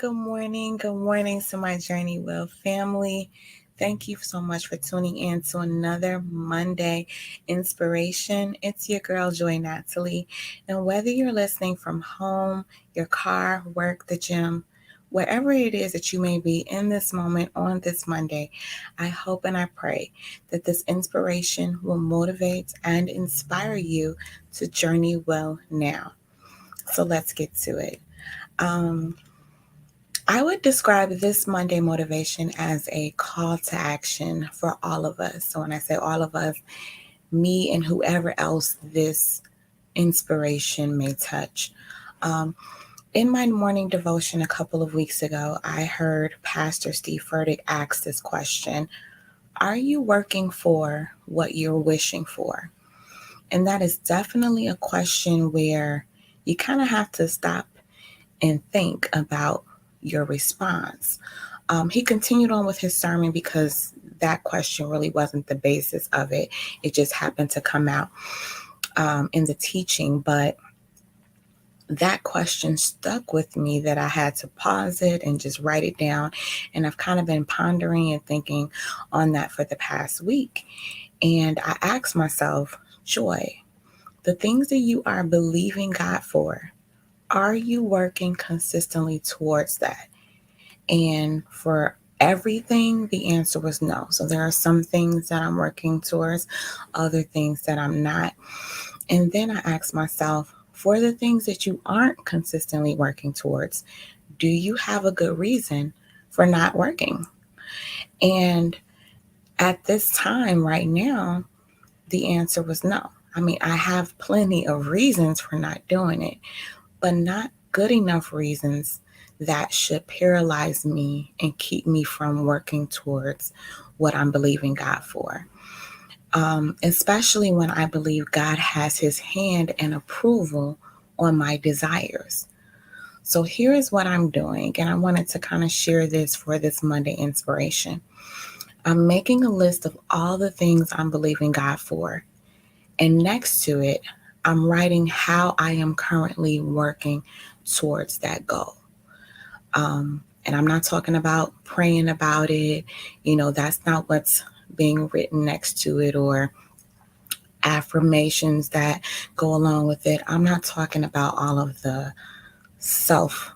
Good morning. Good morning to my Journey Well family. Thank you so much for tuning in to another Monday inspiration. It's your girl, Joy Natalie. And whether you're listening from home, your car, work, the gym, wherever it is that you may be in this moment on this Monday, I hope and I pray that this inspiration will motivate and inspire you to journey well now. So let's get to it. Um, I would describe this Monday motivation as a call to action for all of us. So, when I say all of us, me and whoever else this inspiration may touch. Um, in my morning devotion a couple of weeks ago, I heard Pastor Steve Furtick ask this question: are you working for what you're wishing for? And that is definitely a question where you kind of have to stop and think about your response. He continued on with his sermon because that question really wasn't the basis of it. It just happened to come out in the teaching. But that question stuck with me that I had to pause it and just write it down. And I've kind of been pondering and thinking on that for the past week. And I asked myself, Joy, the things that you are believing God for, are you working consistently towards that? And for everything, the answer was no. So there are some things that I'm working towards, other things that I'm not. And then I asked myself, for the things that you aren't consistently working towards, do you have a good reason for not working? And at this time, right now, the answer was no. I mean, I have plenty of reasons for not doing it, but not good enough reasons that should paralyze me and keep me from working towards what I'm believing God for. Especially when I believe God has his hand and approval on my desires. So here is what I'm doing, and I wanted to kind of share this for this Monday inspiration. I'm making a list of all the things I'm believing God for, and next to it, I'm writing how I am currently working towards that goal. And I'm not talking about praying about it. That's not what's being written next to it, or affirmations that go along with it. I'm not talking about all of the self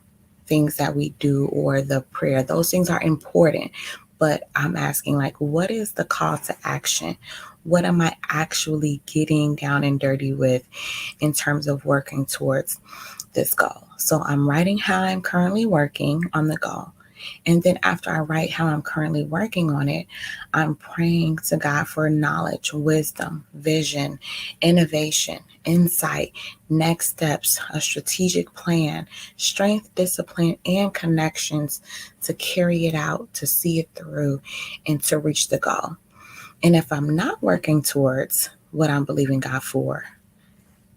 things that we do or the prayer. Those things are important. But I'm asking, like, what is the call to action? What am I actually getting down and dirty with in terms of working towards this goal? So I'm writing how I'm currently working on the goal. And then after I write how I'm currently working on it, I'm praying to God for knowledge, wisdom, vision, innovation, insight, next steps, a strategic plan, strength, discipline, and connections to carry it out, to see it through, and to reach the goal. And if I'm not working towards what I'm believing God for,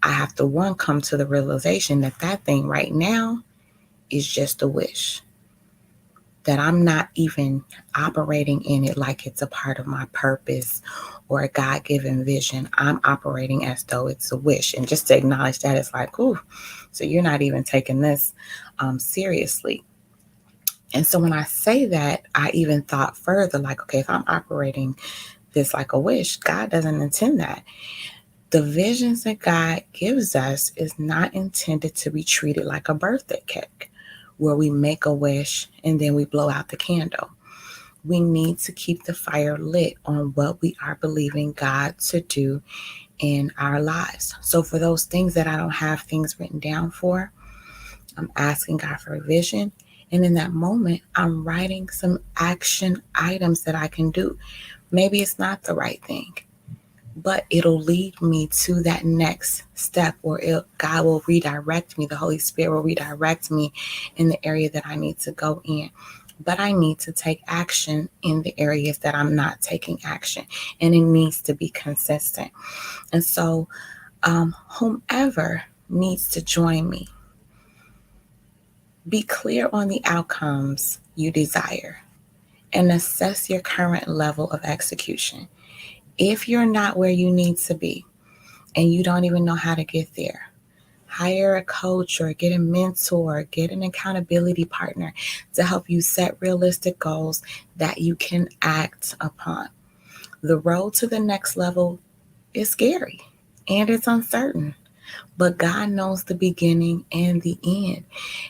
I have to, one, come to the realization that that thing right now is just a wish, that I'm not even operating in it like it's a part of my purpose or a God given vision. I'm operating as though it's a wish. And just to acknowledge that, it's like, ooh, so you're not even taking this seriously. And so when I say that, I even thought further, like, okay, if I'm operating this like a wish, God doesn't intend that. The visions that God gives us is not intended to be treated like a birthday cake where we make a wish and then we blow out the candle. We need to keep the fire lit on what we are believing God to do in our lives. So for those things that I don't have things written down for, I'm asking God for a vision. And in that moment, I'm writing some action items that I can do. Maybe it's not the right thing, but it'll lead me to that next step, or God will redirect me. The Holy Spirit will redirect me in the area that I need to go in. But I need to take action in the areas that I'm not taking action, and it needs to be consistent. And so, whomever needs to join me, be clear on the outcomes you desire and assess your current level of execution. If you're not where you need to be and you don't even know how to get there, Hire a coach or get a mentor, get an accountability partner to help you set realistic goals that you can act upon. The road to the next level is scary and it's uncertain, but God knows the beginning and the end,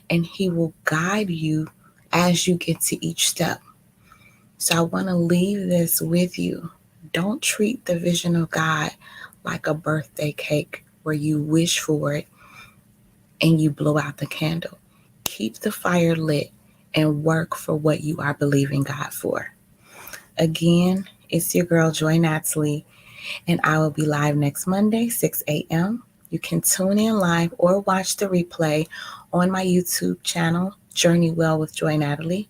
and He will guide you as you get to each step. So I want to leave this with you. Don't treat the vision of God like a birthday cake where you wish for it and you blow out the candle. Keep the fire lit and work for what you are believing God for. Again, it's your girl, Joy Natalie, and I will be live next Monday, 6 a.m. You can tune in live or watch the replay on my YouTube channel, Journey Well with Joy Natalie.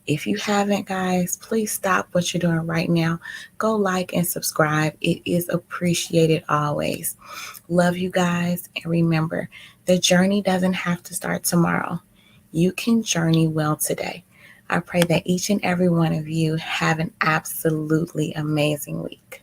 If you haven't, guys, please stop what you're doing right now. Go like and subscribe. It is appreciated always. Love you guys. And remember, the journey doesn't have to start tomorrow. You can journey well today. I pray that each and every one of you have an absolutely amazing week.